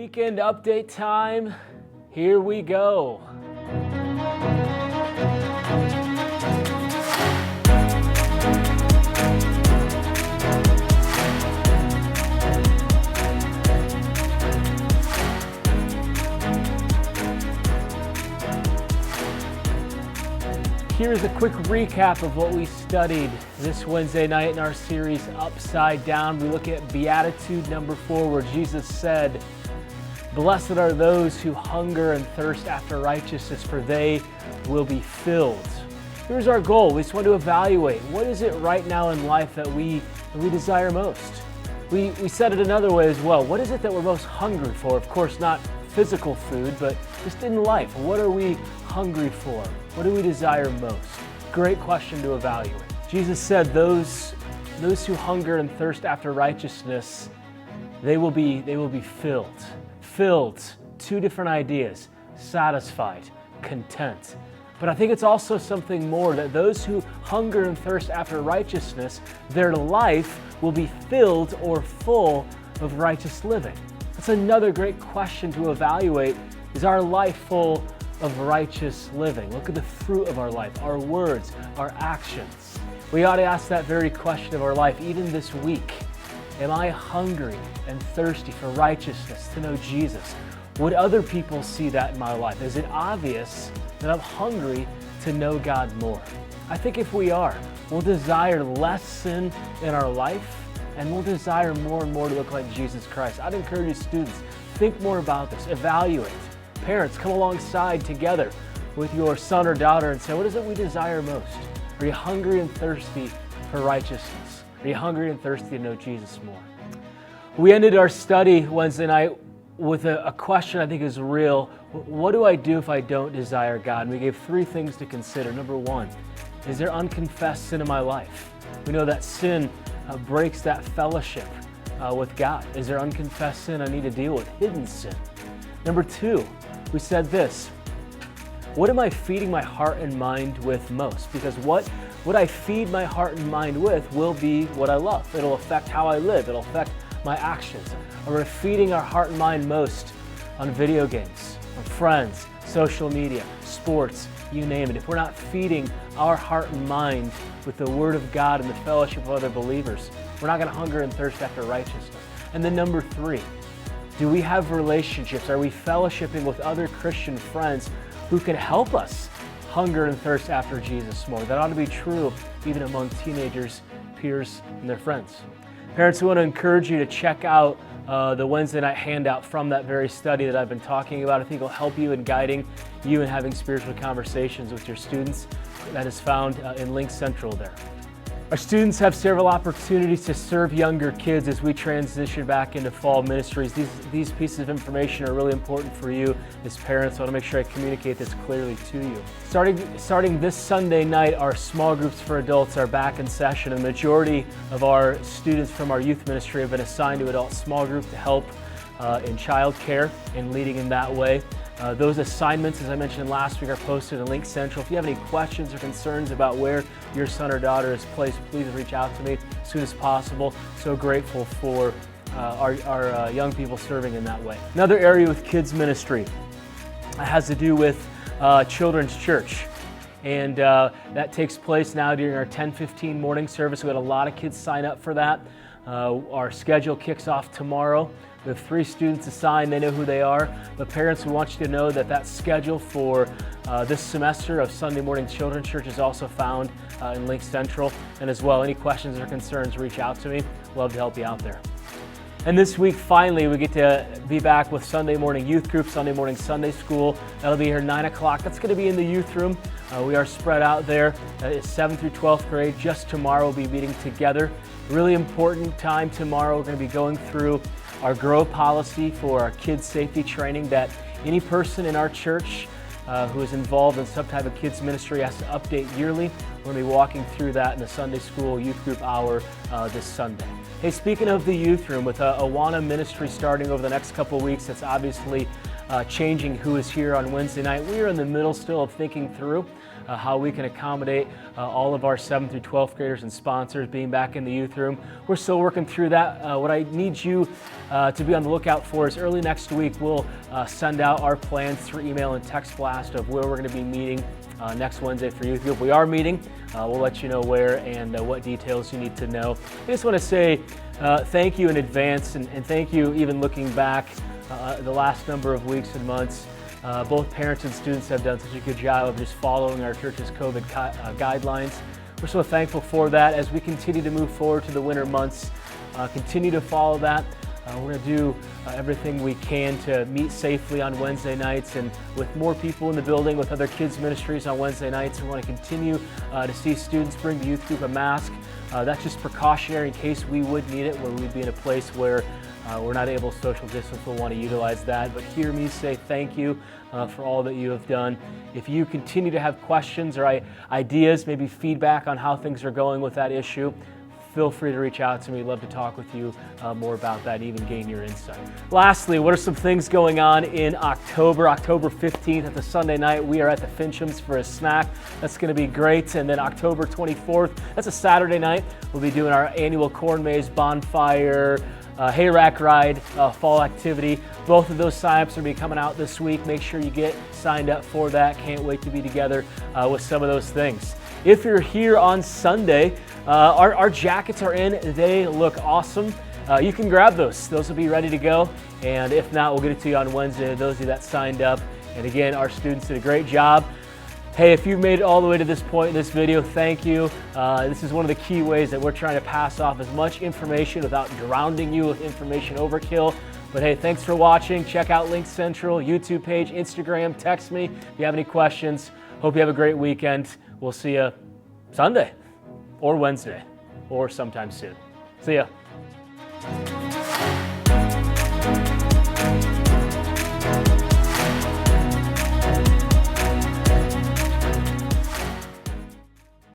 Weekend update time. Here we go. Here's a quick recap of what we studied this Wednesday night in our series Upside Down. We look at Beatitude number 4, where Jesus said, "Blessed are those who hunger and thirst after righteousness, for they will be filled." Here's our goal. We just want to evaluate, what is it right now in life that we desire most? We said it another way as well. What is it that we're most hungry for? Of course, not physical food, but just in life. What are we hungry for? What do we desire most? Great question to evaluate. Jesus said those who hunger and thirst after righteousness, they will be filled. Filled, two different ideas: satisfied, content. But I think it's also something more, that those who hunger and thirst after righteousness, their life will be filled or full of righteous living. That's another great question to evaluate. Is our life full of righteous living? Look at the fruit of our life, our words, our actions. We ought to ask that very question of our life, even this week. Am I hungry and thirsty for righteousness, to know Jesus? Would other people see that in my life? Is it obvious that I'm hungry to know God more? I think if we are, we'll desire less sin in our life, and we'll desire more and more to look like Jesus Christ. I'd encourage you students, think more about this, evaluate. Parents, come alongside together with your son or daughter and say, what is it we desire most? Are you hungry and thirsty for righteousness? Are you hungry and thirsty to know Jesus more? We ended our study Wednesday night with a question I think is real. What do I do if I don't desire God? And we gave 3 things to consider. Number 1, is there unconfessed sin in my life? We know that sin breaks that fellowship with God. Is there unconfessed sin I need to deal with? Hidden sin. Number 2, we said this: what am I feeding my heart and mind with most? Because what I feed my heart and mind with will be what I love. It'll affect how I live. It'll affect my actions. Are we feeding our heart and mind most on video games, on friends, social media, sports, you name it? If we're not feeding our heart and mind with the Word of God and the fellowship of other believers, we're not going to hunger and thirst after righteousness. And then number 3, do we have relationships? Are we fellowshipping with other Christian friends who can help us hunger and thirst after Jesus more? That ought to be true even among teenagers, peers, and their friends. Parents, we want to encourage you to check out the Wednesday night handout from that very study that I've been talking about. I think it'll help you in guiding you in having spiritual conversations with your students. That is found in Link Central there. Our students have several opportunities to serve younger kids as we transition back into fall ministries. These pieces of information are really important for you as parents. I want to make sure I communicate this clearly to you. Starting this Sunday night, our small groups for adults are back in session. The majority of our students from our youth ministry have been assigned to adult small group to help in child care and leading in that way. Those assignments, as I mentioned last week, are posted in Link Central. If you have any questions or concerns about where your son or daughter is placed, please reach out to me as soon as possible. So grateful for our young people serving in that way. Another area with kids ministry has to do with children's church. And that takes place now during our 10:15 morning service. We had a lot of kids sign up for that. Our schedule kicks off tomorrow. We have 3 students assigned. They know who they are. But parents, we want you to know that schedule for this semester of Sunday morning children's church is also found in Link Central. And as well, any questions or concerns, reach out to me. Love to help you out there. And this week, finally, we get to be back with Sunday morning youth group, Sunday morning Sunday school. That'll be here 9 o'clock. That's going to be in the youth room. We are spread out there. It's 7th through 12th grade. Just tomorrow, we'll be meeting together. Really important time tomorrow. We're going to be going through our GROW policy for our kids safety training that any person in our church who is involved in some type of kids ministry has to update yearly. We're going to be walking through that in the Sunday school youth group hour this Sunday. Hey, speaking of the youth room, with Awana ministry starting over the next couple of weeks, that's obviously changing who is here on Wednesday night. We are in the middle still of thinking through how we can accommodate all of our 7th through 12th graders and sponsors being back in the youth room. We're still working through that. What I need you to be on the lookout for is early next week, we'll send out our plans through email and text blast of where we're going to be meeting next Wednesday for youth group. We are meeting. We'll let you know where and what details you need to know. I just want to say thank you in advance, and thank you even looking back the last number of weeks and months. Both parents and students have done such a good job of just following our church's COVID guidelines. We're so thankful for that as we continue to move forward to the winter months. Continue to follow that. We're going to do everything we can to meet safely on Wednesday nights, and with more people in the building with other kids ministries on Wednesday nights. We want to continue to see students bring the youth group a mask. That's just precautionary in case we would need it, where we'd be in a place where we're not able to social distance. We'll want to utilize that. But hear me say thank you for all that you have done. If you continue to have questions or ideas, maybe feedback on how things are going with that issue, feel free to reach out to me. We'd love to talk with you more about that and even gain your insight. Lastly, what are some things going on in October? October 15th at the Sunday night, we are at the Finchams for a snack. That's going to be great. And then October 24th, that's a Saturday night, we'll be doing our annual corn maze bonfire, hay rack ride, fall activity. Both of those signups are going to be coming out this week. Make sure you get signed up for that. Can't wait to be together with some of those things. If you're here on Sunday, our jackets are in. They look awesome. You can grab those. Those will be ready to go. And if not, we'll get it to you on Wednesday, those of you that signed up. And again, our students did a great job. Hey, if you've made it all the way to this point in this video, thank you. This is one of the key ways that we're trying to pass off as much information without drowning you with information overkill. But hey, thanks for watching. Check out Link Central, YouTube page, Instagram, text me if you have any questions. Hope you have a great weekend. We'll see you Sunday or Wednesday or sometime soon. See ya.